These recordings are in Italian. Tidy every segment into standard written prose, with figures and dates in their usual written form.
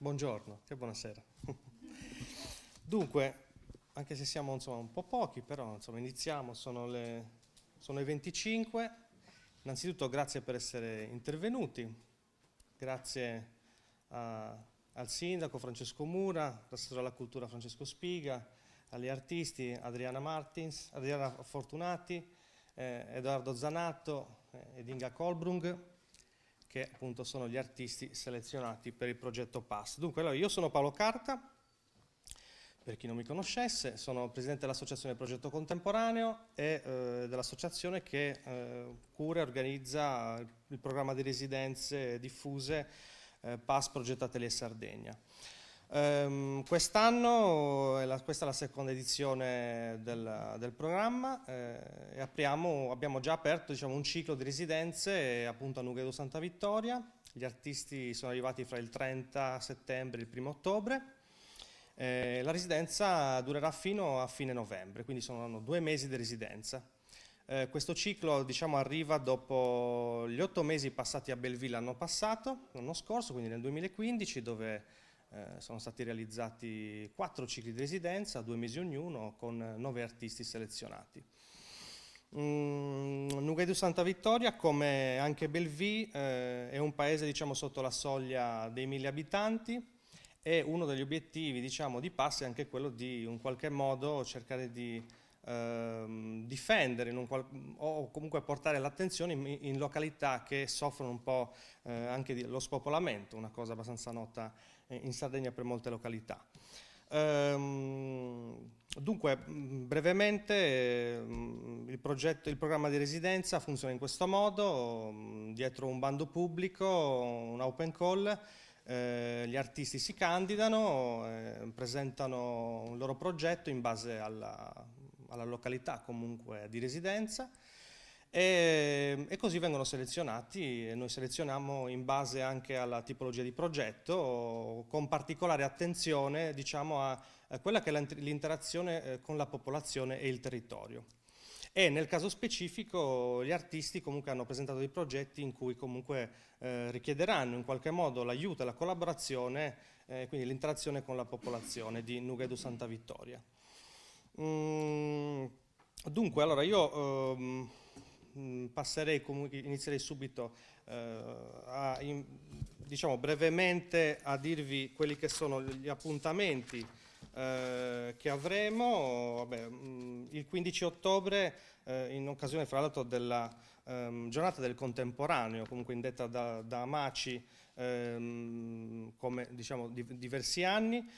Buongiorno, che buonasera. Dunque, anche se siamo insomma, un po' pochi, però insomma, iniziamo, sono i 25. Innanzitutto grazie per essere intervenuti, grazie al sindaco Francesco Mura, all'assessore alla cultura Francesco Spiga, agli artisti Adriana Fortunati, Edoardo Zanatto ed Inga Kolbrung, che appunto sono gli artisti selezionati per il progetto PASS. Dunque, allora, io sono Paolo Carta, per chi non mi conoscesse, sono presidente dell'Associazione Progetto Contemporaneo e dell'associazione che cura e organizza il programma di residenze diffuse PASS Progetto Atelier Sardegna. Quest'anno, questa è la seconda edizione del programma e abbiamo già aperto un ciclo di residenze appunto a Nughedo Santa Vittoria. Gli artisti sono arrivati fra il 30 settembre e il 1 ottobre. La residenza durerà fino a fine novembre, quindi sono 2 mesi di residenza. Questo ciclo arriva dopo gli 8 mesi passati a Belleville l'anno scorso, quindi nel 2015, dove sono stati realizzati 4 cicli di residenza, 2 mesi ognuno, con 9 artisti selezionati. Nughedo Santa Vittoria, come anche Belleville, è un paese sotto la soglia dei 1000 abitanti e uno degli obiettivi di PASS è anche quello di in qualche modo cercare di difendere o comunque portare l'attenzione in località che soffrono un po' anche dello spopolamento, una cosa abbastanza nota in Sardegna per molte località. Dunque, brevemente, il programma di residenza funziona in questo modo: dietro un bando pubblico, un open call, gli artisti si candidano, presentano un loro progetto in base alla località comunque di residenza e così vengono selezionati, e noi selezioniamo in base anche alla tipologia di progetto, con particolare attenzione a quella che è l'interazione con la popolazione e il territorio. E nel caso specifico gli artisti comunque hanno presentato dei progetti in cui comunque richiederanno in qualche modo l'aiuto e la collaborazione, quindi l'interazione con la popolazione di Nughedo Santa Vittoria. Dunque, allora io inizierei subito brevemente a dirvi quelli che sono gli appuntamenti che avremo. Il 15 ottobre, in occasione fra l'altro della giornata del contemporaneo, comunque indetta da Amaci, come diversi anni,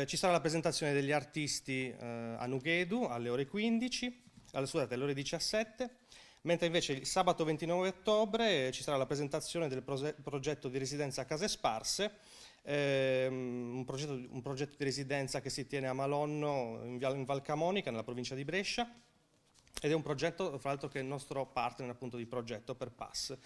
ci sarà la presentazione degli artisti a Nughedo alle ore 15, alle ore 17, mentre invece il sabato 29 ottobre ci sarà la presentazione del progetto di residenza Case Sparse, un progetto di residenza che si tiene a Malonno in Val Camonica, nella provincia di Brescia, ed è un progetto fra l'altro che è il nostro partner appunto di progetto per PASS.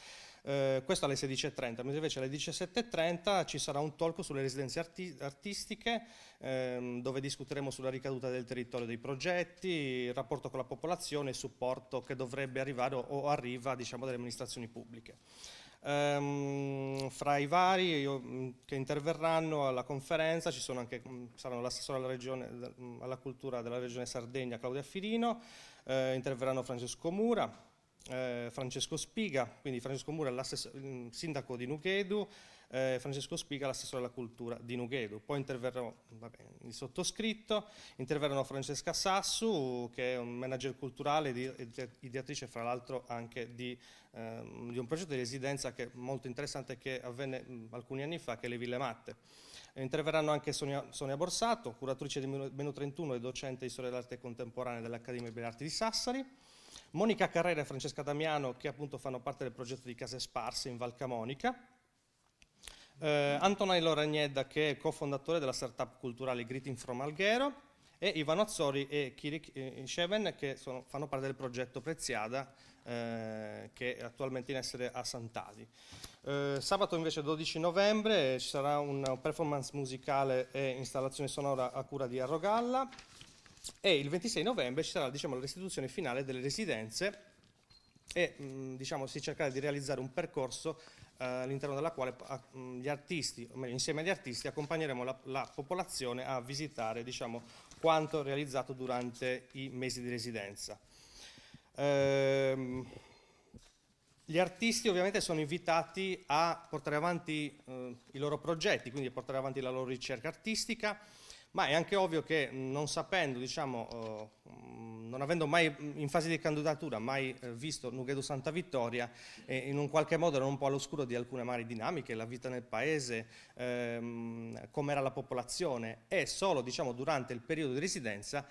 Questo alle 16:30, mentre invece alle 17:30 ci sarà un talk sulle residenze artistiche, dove discuteremo sulla ricaduta del territorio dei progetti, il rapporto con la popolazione, il supporto che dovrebbe arrivare o arriva dalle amministrazioni pubbliche. Fra i vari che interverranno alla conferenza saranno l'assessore alla cultura della regione Sardegna Claudia Firino, interverranno Francesco Mura, Francesco Spiga, quindi Francesco Mura il sindaco di Nughedo, Francesco Spiga l'assessore alla cultura di Nughedo. Poi interverrò il sottoscritto, interverranno Francesca Sassu, che è un manager culturale e ideatrice fra l'altro anche di un progetto di residenza che è molto interessante, che avvenne alcuni anni fa, che è le Ville Matte. Interverranno anche Sonia Borsato, curatrice di Meno 31 e docente di storia dell'arte contemporanea dell'Accademia Belle Arti di Sassari, Monica Carrera e Francesca Damiano, che appunto fanno parte del progetto di Case Sparse in Val Camonica, Antonello Ragnedda, che è cofondatore della startup culturale Greeting from Alghero, e Ivano Azzori e Kirik Sheven, che fanno parte del progetto Preziada, che è attualmente in essere a Sant'Adi. Sabato invece 12 novembre ci sarà una performance musicale e installazione sonora a cura di Arrogalla, e il 26 novembre ci sarà la restituzione finale delle residenze e si cercherà di realizzare un percorso all'interno della quale gli artisti, o meglio, insieme agli artisti, accompagneremo la popolazione a visitare, diciamo, quanto realizzato durante i mesi di residenza. Gli artisti ovviamente sono invitati a portare avanti i loro progetti, quindi a portare avanti la loro ricerca artistica, ma è anche ovvio che non sapendo, diciamo, non avendo mai in fase di candidatura mai visto Nughedu Santa Vittoria, in un qualche modo erano un po' all'oscuro di alcune magari dinamiche, la vita nel paese, com'era la popolazione, e solo, diciamo, durante il periodo di residenza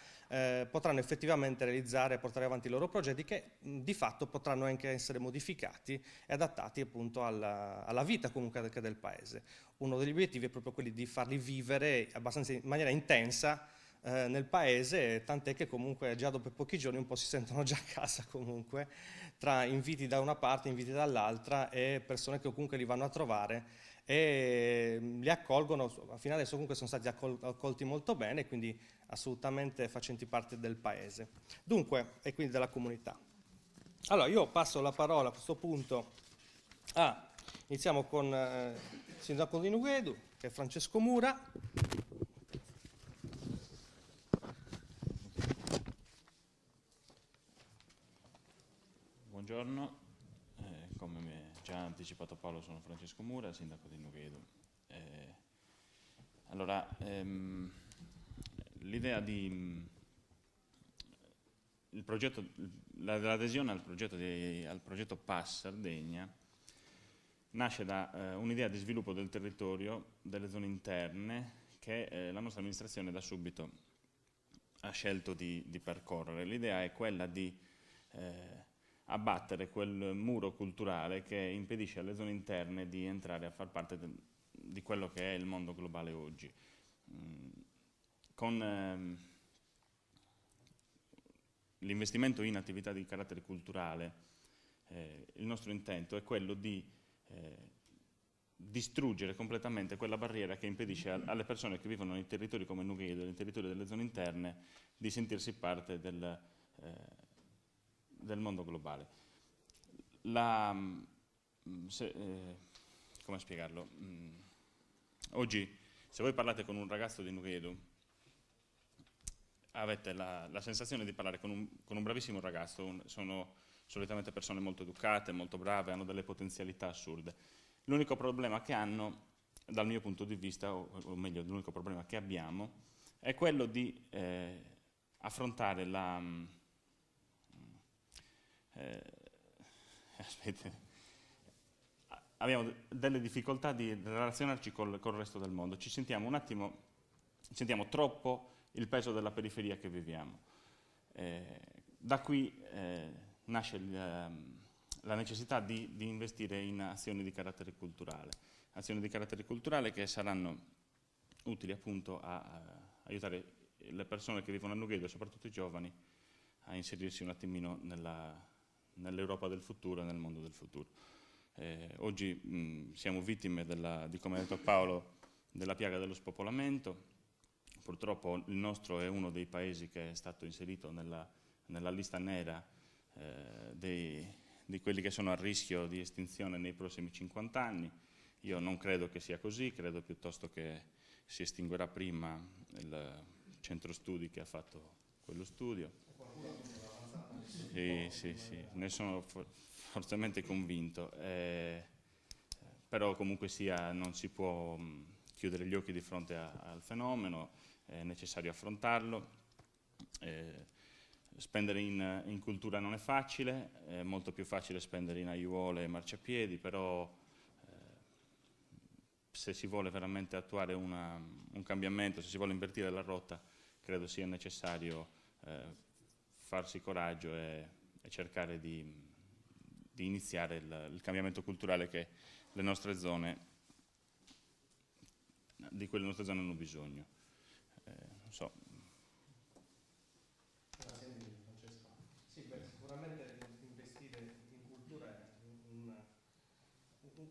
potranno effettivamente realizzare e portare avanti i loro progetti che di fatto potranno anche essere modificati e adattati appunto alla vita comunque anche del paese. Uno degli obiettivi è proprio quelli di farli vivere abbastanza in maniera intensa nel paese, tant'è che comunque già dopo pochi giorni un po' si sentono già a casa comunque, tra inviti da una parte, inviti dall'altra e persone che comunque li vanno a trovare e li accolgono, fino adesso comunque sono stati accolti molto bene, quindi assolutamente facenti parte del paese, dunque, e quindi della comunità. Allora io passo la parola a questo punto iniziamo con il sindaco di Nughedu, che è Francesco Mura. Buongiorno, come mi ha già anticipato Paolo, sono Francesco Mura, sindaco di Nughedu. Allora, l'idea di l'adesione al progetto PAS Sardegna nasce da un'idea di sviluppo del territorio, delle zone interne, che la nostra amministrazione da subito ha scelto di percorrere. L'idea è quella di abbattere quel muro culturale che impedisce alle zone interne di entrare a far parte di quello che è il mondo globale oggi. Con l'investimento in attività di carattere culturale, il nostro intento è quello di distruggere completamente quella barriera che impedisce alle persone che vivono nei territori come Nughedu, nei territori delle zone interne, di sentirsi parte del mondo globale. Come spiegarlo? Oggi, se voi parlate con un ragazzo di Nughedu, avete la sensazione di parlare con un bravissimo ragazzo, sono solitamente persone molto educate, molto brave, hanno delle potenzialità assurde. L'unico problema che hanno, dal mio punto di vista, o meglio, l'unico problema che abbiamo, è quello di affrontare abbiamo delle difficoltà di relazionarci col resto del mondo, sentiamo troppo il peso della periferia che viviamo. Da qui nasce la necessità di investire in azioni di carattere culturale che saranno utili appunto a aiutare le persone che vivono a Nughedu, e soprattutto i giovani, a inserirsi un attimino nell'Europa del futuro e nel mondo del futuro. Oggi siamo vittime di, come ha detto Paolo, della piaga dello spopolamento. Purtroppo il nostro è uno dei paesi che è stato inserito nella lista nera di quelli che sono a rischio di estinzione nei prossimi 50 anni. Io non credo che sia così, credo piuttosto che si estinguerà prima il centro studi che ha fatto quello studio. Sì, ne sono fortemente convinto, però comunque sia non si può chiudere gli occhi di fronte al fenomeno, è necessario affrontarlo. Spendere in cultura non è facile, è molto più facile spendere in aiuole e marciapiedi, però se si vuole veramente attuare un cambiamento, se si vuole invertire la rotta, credo sia necessario farsi coraggio e cercare di iniziare il cambiamento culturale di cui le nostre zone hanno bisogno. Non so. Sì, sicuramente investire in cultura è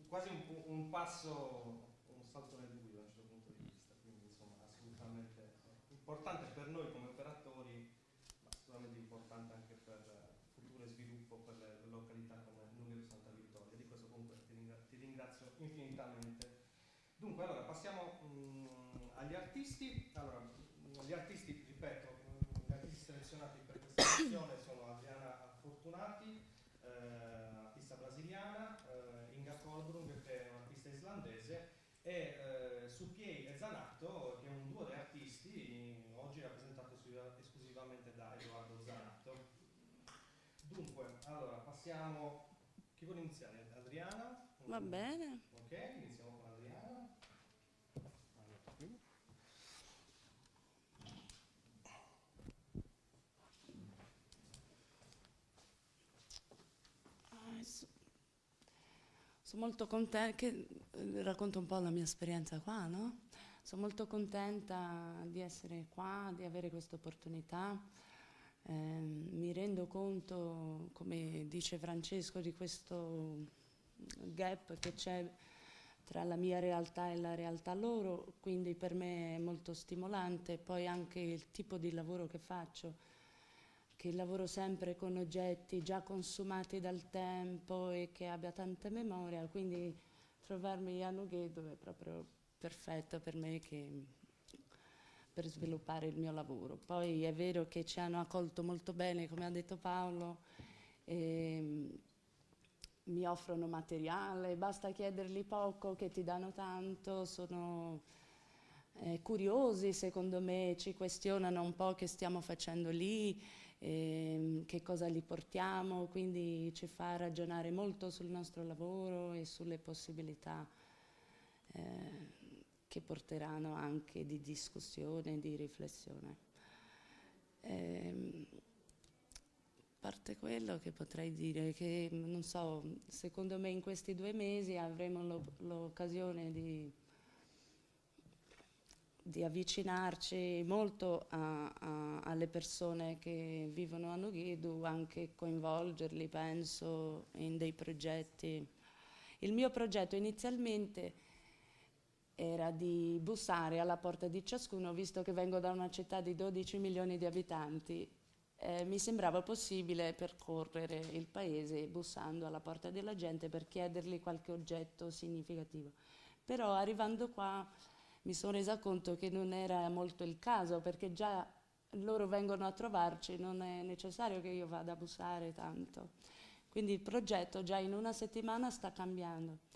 quasi un passo, un salto nel buio da un certo punto di vista, quindi insomma assolutamente importante per noi come operatori, ma sicuramente importante anche per futuro sviluppo per le località come Nughedu Santa Vittoria. Di questo comunque ti ringrazio infinitamente. Dunque, allora, passiamo agli artisti. Allora, gli artisti, ripeto, gli artisti selezionati per questa edizione sono Adriana Fortunati, artista brasiliana, Inga Kolbrung, che è un'artista islandese, e Supiei e Zanatto, che è un duo di artisti, oggi rappresentato esclusivamente da Edoardo Zanatto. Dunque, allora, passiamo... Chi vuole iniziare? Adriana? Va bene. Ok, iniziamo con Adriana. Sono molto contenta, che racconto un po' la mia esperienza qua, no? Sono molto contenta di essere qua, di avere questa opportunità. Mi rendo conto, come dice Francesco, di questo gap che c'è tra la mia realtà e la realtà loro, quindi per me è molto stimolante. Poi anche il tipo di lavoro che faccio, che lavoro sempre con oggetti già consumati dal tempo e che abbia tanta memoria, quindi trovarmi a Nughedo è proprio perfetto per me per sviluppare il mio lavoro. Poi è vero che ci hanno accolto molto bene, come ha detto Paolo, mi offrono materiale, basta chiedergli poco che ti danno tanto, sono curiosi, secondo me ci questionano un po' che stiamo facendo lì, che cosa li portiamo, quindi ci fa ragionare molto sul nostro lavoro e sulle possibilità che porteranno anche di discussione e di riflessione. A parte quello che potrei dire che, non so, secondo me in questi 2 mesi avremo l'occasione di avvicinarci molto alle persone che vivono a Nughedu, anche coinvolgerli, penso, in dei progetti. Il mio progetto inizialmente era di bussare alla porta di ciascuno, visto che vengo da una città di 12 milioni di abitanti. Mi sembrava possibile percorrere il paese bussando alla porta della gente per chiedergli qualche oggetto significativo. Però arrivando qua mi sono resa conto che non era molto il caso, perché già loro vengono a trovarci, non è necessario che io vada a bussare tanto. Quindi il progetto già in una settimana sta cambiando.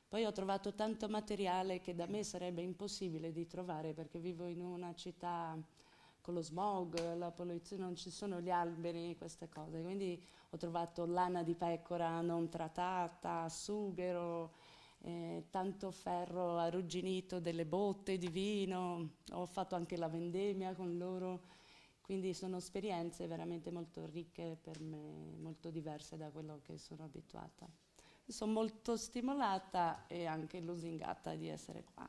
Poi ho trovato tanto materiale che da me sarebbe impossibile di trovare, perché vivo in una città con lo smog, la poluzione, non ci sono gli alberi, queste cose. Quindi ho trovato lana di pecora non trattata, sughero, tanto ferro arrugginito delle botte di vino, ho fatto anche la vendemmia con loro, quindi sono esperienze veramente molto ricche per me, molto diverse da quello che sono abituata. Sono molto stimolata e anche lusingata di essere qua.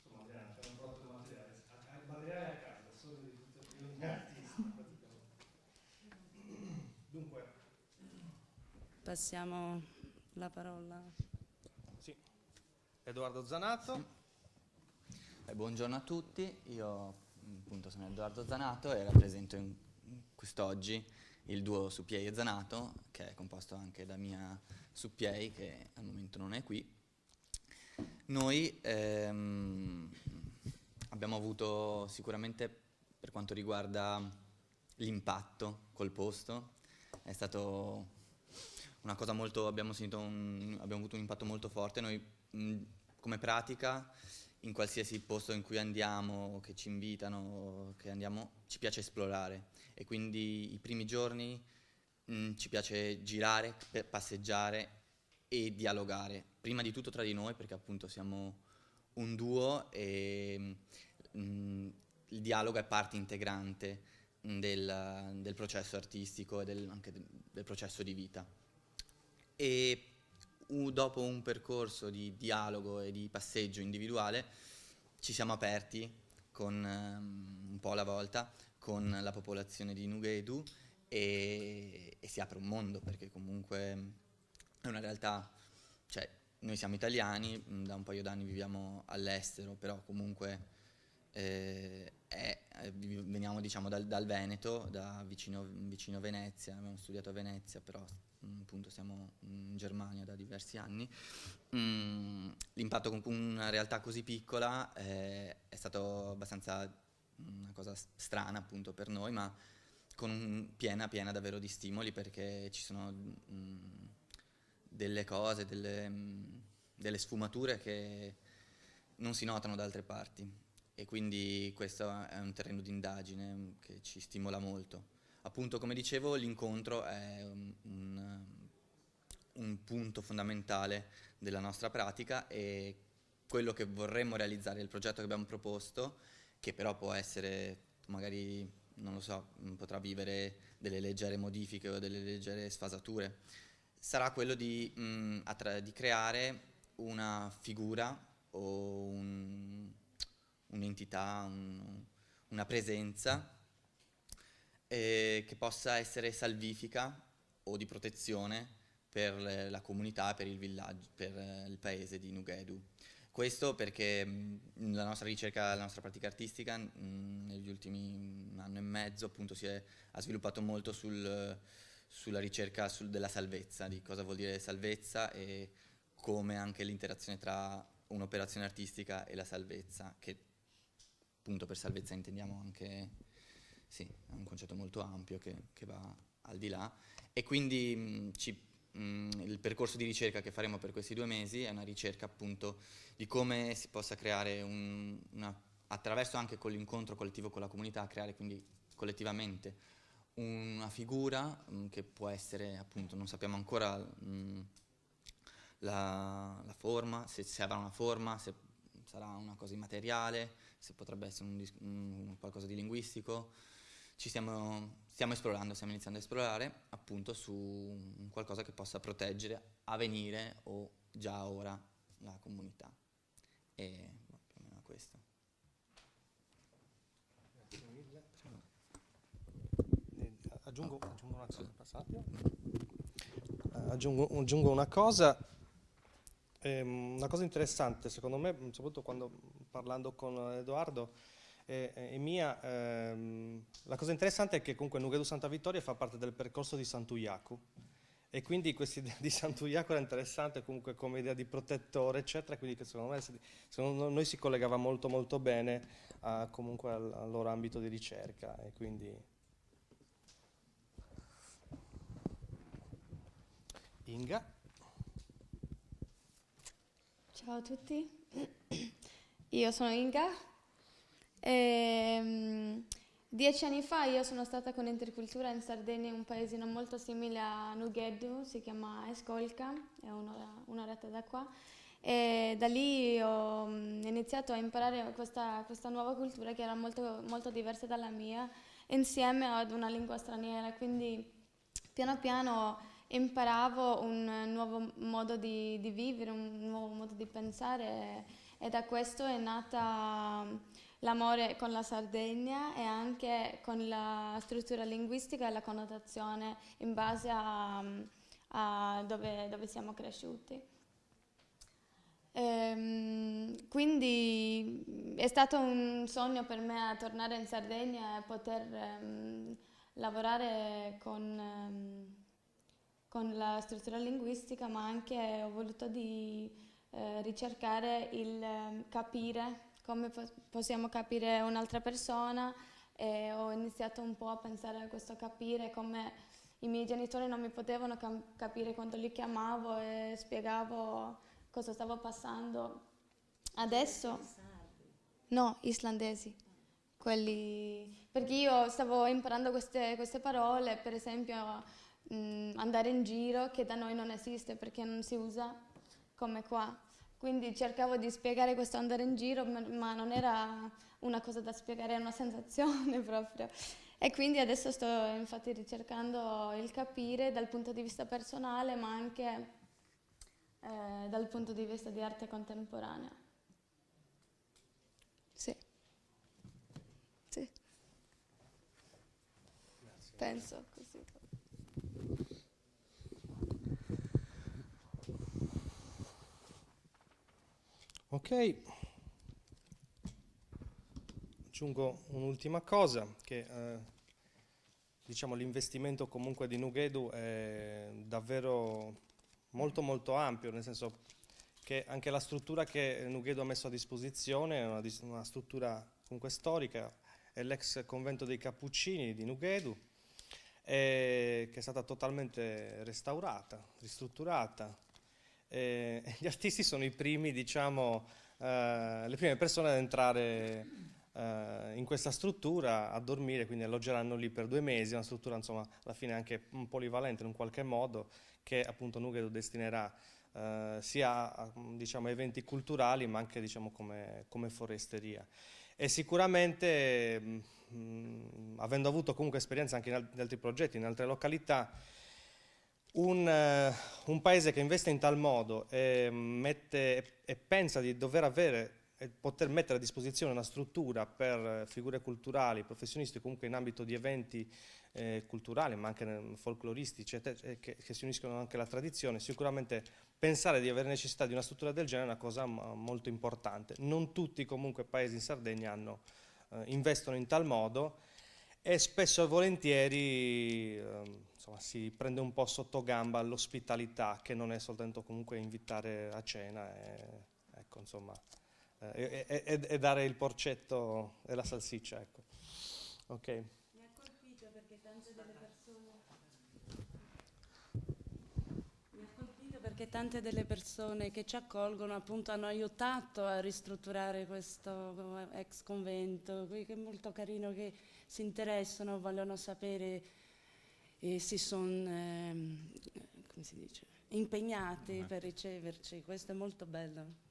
Insomma, Adriana, c'è un po' di materiale. Materiale a casa, solo di tutti gli artisti, praticamente. Dunque, passiamo la parola. sì. Edoardo Zanatto. Buongiorno a tutti, io appunto sono Edoardo Zanatto e rappresento quest'oggi il duo Supiei e Zanatto, che è composto anche da Mia Supiei, che al momento non è qui. Noi abbiamo avuto sicuramente, per quanto riguarda l'impatto col posto, è stato una cosa molto, abbiamo avuto un impatto molto forte. Noi come pratica, in qualsiasi posto in cui andiamo, che ci invitano, che andiamo, ci piace esplorare, e quindi i primi giorni ci piace girare, passeggiare e dialogare, prima di tutto tra di noi, perché appunto siamo un duo e il dialogo è parte integrante del processo artistico e anche del processo di vita. E dopo un percorso di dialogo e di passeggio individuale ci siamo aperti con un po' alla volta con la popolazione di Nughedu e si apre un mondo, perché comunque è una realtà, cioè noi siamo italiani, da un paio d'anni viviamo all'estero, però comunque veniamo diciamo dal Veneto, da vicino Venezia, abbiamo studiato a Venezia, però appunto siamo in Germania da diversi anni, l'impatto con una realtà così piccola è stato abbastanza una cosa strana appunto per noi, ma piena davvero di stimoli, perché ci sono delle cose, delle sfumature che non si notano da altre parti, e quindi questo è un terreno di indagine che ci stimola molto. Appunto, come dicevo, l'incontro è un punto fondamentale della nostra pratica, e quello che vorremmo realizzare, il progetto che abbiamo proposto, che però può essere, magari, non lo so, potrà vivere delle leggere modifiche o delle leggere sfasature, sarà quello di creare una figura o un'entità, una presenza che possa essere salvifica o di protezione per la comunità, per il villaggio, per il paese di Nughedu. Questo perché la nostra ricerca, la nostra pratica artistica negli ultimi anno e mezzo appunto ha sviluppato molto sulla ricerca della salvezza, di cosa vuol dire salvezza e come anche l'interazione tra un'operazione artistica e la salvezza, che appunto per salvezza intendiamo anche, sì, è un concetto molto ampio che va al di là, e quindi il percorso di ricerca che faremo per questi 2 mesi è una ricerca appunto di come si possa creare attraverso anche con l'incontro collettivo con la comunità, creare quindi collettivamente una figura che può essere, appunto, non sappiamo ancora la forma, se avrà una forma, se sarà una cosa immateriale, se potrebbe essere qualcosa di linguistico. Stiamo esplorando, stiamo iniziando a esplorare appunto su qualcosa che possa proteggere a venire o già ora la comunità. E più o meno questo. Grazie mille. Aggiungo una cosa, passate. Aggiungo una cosa interessante secondo me, soprattutto quando parlando con Edoardo e Mia, la cosa interessante è che comunque Nughedu Santa Vittoria fa parte del percorso di Sant'Ujaku, e quindi questa idea di Sant'Ujaku era interessante comunque come idea di protettore eccetera, quindi che secondo noi si collegava molto molto bene comunque al loro ambito di ricerca, e quindi Inga. Ciao a tutti, io sono Inga. 10 anni fa io sono stata con Intercultura in Sardegna, un paesino molto simile a Nughedu, si chiama Escolca, è un'oretta da qua, e da lì ho iniziato a imparare questa nuova cultura che era molto, molto diversa dalla mia, insieme ad una lingua straniera, quindi piano piano imparavo un nuovo modo di vivere, un nuovo modo di pensare, e da questo è nata l'amore con la Sardegna e anche con la struttura linguistica e la connotazione in base a dove siamo cresciuti. Quindi è stato un sogno per me tornare in Sardegna e poter lavorare con la struttura linguistica, ma anche ho voluto ricercare il capire come possiamo capire un'altra persona, e ho iniziato un po' a pensare a questo capire, come i miei genitori non mi potevano capire quando li chiamavo e spiegavo cosa stavo passando. Adesso no, islandesi, quelli, perché io stavo imparando queste parole, per esempio andare in giro, che da noi non esiste perché non si usa come qua. Quindi cercavo di spiegare questo andare in giro, ma non era una cosa da spiegare, è una sensazione proprio. E quindi adesso sto infatti ricercando il capire dal punto di vista personale, ma anche dal punto di vista di arte contemporanea. Sì. Sì. Grazie. Penso così. Ok, aggiungo un'ultima cosa, che diciamo, l'investimento comunque di Nughedu è davvero molto molto ampio, nel senso che anche la struttura che Nughedu ha messo a disposizione è una struttura comunque storica, è l'ex convento dei Cappuccini di Nughedu, che è stata totalmente restaurata, ristrutturata. Gli artisti sono i primi, diciamo, le prime persone ad entrare in questa struttura, a dormire, quindi alloggeranno lì per 2 mesi, una struttura insomma alla fine anche un polivalente in un qualche modo, che appunto Nughedu destinerà sia a diciamo, eventi culturali ma anche diciamo, come foresteria. E sicuramente avendo avuto comunque esperienza anche in altri progetti, in altre località, un paese che investe in tal modo e pensa di dover avere e poter mettere a disposizione una struttura per figure culturali, professionisti, comunque in ambito di eventi culturali, ma anche folcloristici, che si uniscono anche alla tradizione, sicuramente pensare di avere necessità di una struttura del genere è una cosa molto importante. Non tutti comunque paesi in Sardegna investono in tal modo e spesso e volentieri insomma, si prende un po' sotto gamba l'ospitalità, che non è soltanto comunque invitare a cena ecco, insomma, e dare il porcetto e la salsiccia. Ecco. Okay. Mi ha colpito perché tante delle persone che ci accolgono appunto hanno aiutato a ristrutturare questo ex convento, che è molto carino, che si interessano, vogliono sapere e si sono come si dice, impegnati per riceverci. Questo è molto bello.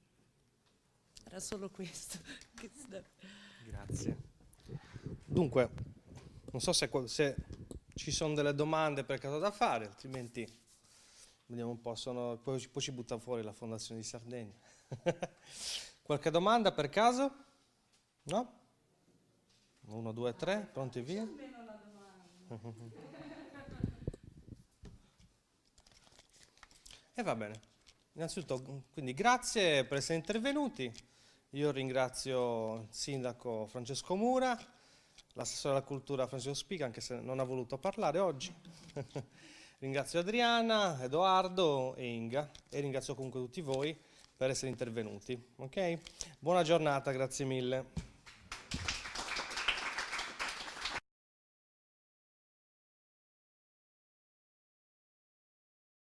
Era solo questo. Grazie. Dunque, non so se ci sono delle domande per caso da fare, altrimenti vediamo un po', poi ci butta fuori la Fondazione di Sardegna. Qualche domanda per caso? No? 1, 2, 3, pronti via? E va bene. Innanzitutto, quindi grazie per essere intervenuti. Io ringrazio il sindaco Francesco Mura, l'assessore alla cultura Francesco Spica, anche se non ha voluto parlare oggi. Ringrazio Adriana, Edoardo e Inga e ringrazio comunque tutti voi per essere intervenuti. Okay? Buona giornata, grazie mille.